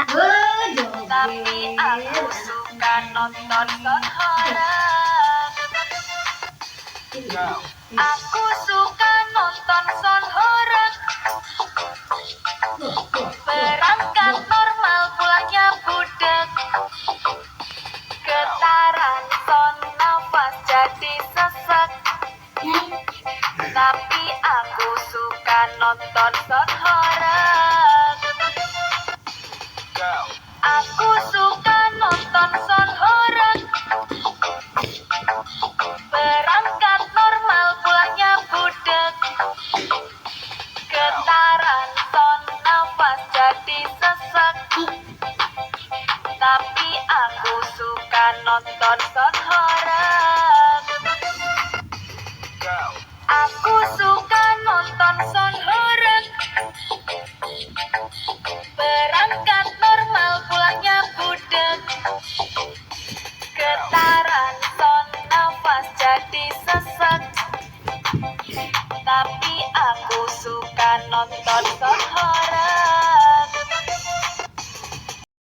Tapi aku suka nonton sound horor. Aku suka nonton sound horor. Berangkat normal pulangnya budek. Getaran sound nafas jadi sesek. Tapi aku suka nonton sound horor. Aku suka nonton sound horor. Berangkat normal pulangnya budek. Getaran sound nafas jadi sesek. Tapi aku suka nonton sound horor. Aku suka nonton sound horor. Berangkat normal pulangnya budek. Getaran sound nafas jadi sesek. Tapi aku suka nonton sound horor.